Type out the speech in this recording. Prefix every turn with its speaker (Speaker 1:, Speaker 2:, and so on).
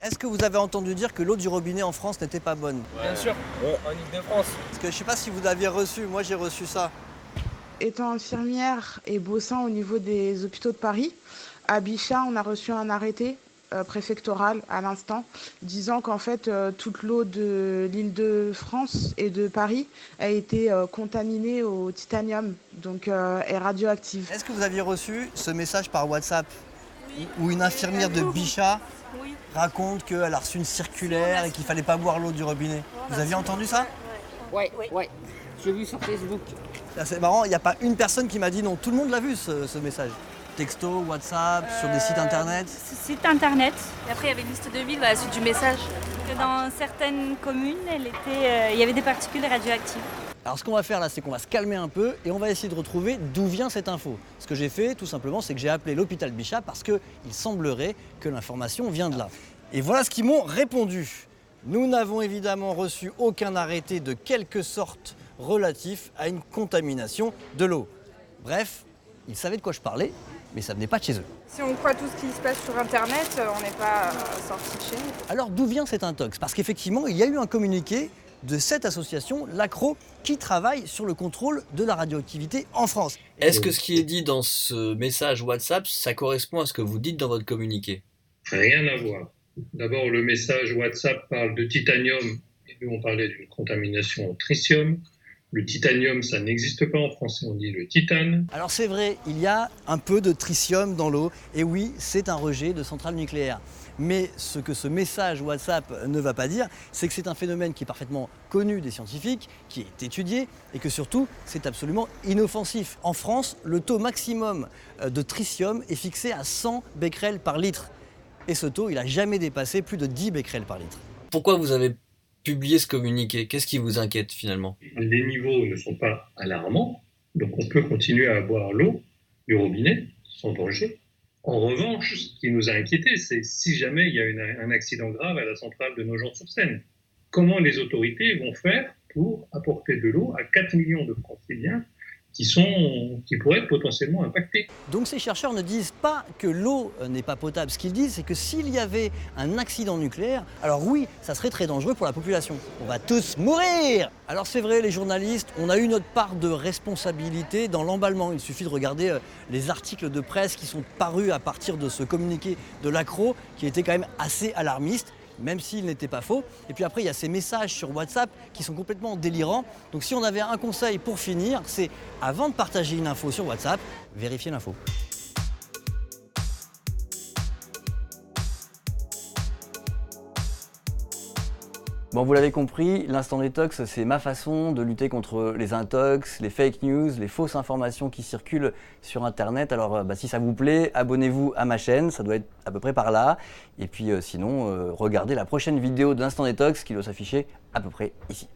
Speaker 1: Est-ce que vous avez entendu dire que l'eau du robinet en France n'était pas bonne?
Speaker 2: Bien sûr, en Ile-de-France.
Speaker 1: Parce que je sais pas si vous l'aviez reçu, moi j'ai reçu ça.
Speaker 3: Étant infirmière et bossant au niveau des hôpitaux de Paris, à Bichat, on a reçu un arrêté préfectoral à l'instant, disant qu'en fait, toute l'eau de l'Île-de-France et de Paris a été contaminée au titanium, donc est radioactive.
Speaker 1: Est-ce que vous aviez reçu ce message par WhatsApp où une infirmière de Bichat raconte qu'elle a reçu une circulaire et qu'il fallait pas boire l'eau du robinet? Vous aviez entendu ça?
Speaker 4: Ouais. J'ai vu sur Facebook.
Speaker 1: C'est marrant, il n'y a pas une personne qui m'a dit non. Tout le monde l'a vu ce message. Texto, WhatsApp, sur des sites internet.
Speaker 5: Site internet. Et après, il y avait une liste de villes à la suite du message. Que dans certaines communes, il y avait des particules radioactives.
Speaker 1: Alors ce qu'on va faire là, c'est qu'on va se calmer un peu et on va essayer de retrouver d'où vient cette info. Ce que j'ai fait, tout simplement, c'est que j'ai appelé l'hôpital Bichat parce qu'il semblerait que l'information vient de là. Et voilà ce qu'ils m'ont répondu. Nous n'avons évidemment reçu aucun arrêté de quelque sorte relatif à une contamination de l'eau. Bref, ils savaient de quoi je parlais, mais ça venait pas de chez eux.
Speaker 6: Si on croit tout ce qui se passe sur Internet, on n'est pas sorti de chez nous.
Speaker 1: Alors d'où vient cet intox? Parce qu'effectivement, il y a eu un communiqué de cette association, l'ACRO, qui travaille sur le contrôle de la radioactivité en France.
Speaker 2: Est-ce que ce qui est dit dans ce message WhatsApp, ça correspond à ce que vous dites dans votre communiqué?
Speaker 7: Rien à voir. D'abord, le message WhatsApp parle de titanium, et nous on parlait d'une contamination au tritium. Le titanium, ça n'existe pas en français, on dit le titane.
Speaker 1: Alors c'est vrai, il y a un peu de tritium dans l'eau, et oui, c'est un rejet de centrales nucléaires. Mais ce que ce message WhatsApp ne va pas dire, c'est que c'est un phénomène qui est parfaitement connu des scientifiques, qui est étudié, et que surtout, c'est absolument inoffensif. En France, le taux maximum de tritium est fixé à 100 becquerels par litre. Et ce taux, il n'a jamais dépassé plus de 10 becquerels par litre.
Speaker 2: Pourquoi vous avez publié ce communiqué? Qu'est-ce qui vous inquiète finalement?
Speaker 7: Les niveaux ne sont pas alarmants, donc on peut continuer à boire l'eau du robinet sans danger. En revanche, ce qui nous a inquiétés, c'est si jamais il y a un accident grave à la centrale de Nogent-sur-Seine. Comment les autorités vont faire pour apporter de l'eau à 4 millions de Franciliens qui pourraient être potentiellement impactés?
Speaker 1: Donc ces chercheurs ne disent pas que l'eau n'est pas potable. Ce qu'ils disent, c'est que s'il y avait un accident nucléaire, alors oui, ça serait très dangereux pour la population. On va tous mourir! Alors c'est vrai, les journalistes, on a eu notre part de responsabilité dans l'emballement. Il suffit de regarder les articles de presse qui sont parus à partir de ce communiqué de l'ACRO, qui était quand même assez alarmiste, même s'il n'était pas faux. Et puis après, il y a ces messages sur WhatsApp qui sont complètement délirants. Donc si on avait un conseil pour finir, c'est avant de partager une info sur WhatsApp, vérifiez l'info. Bon, vous l'avez compris, l'instant détox, c'est ma façon de lutter contre les intox, les fake news, les fausses informations qui circulent sur Internet. Alors, si ça vous plaît, abonnez-vous à ma chaîne, ça doit être à peu près par là. Et puis sinon, regardez la prochaine vidéo de l'instant détox qui doit s'afficher à peu près ici.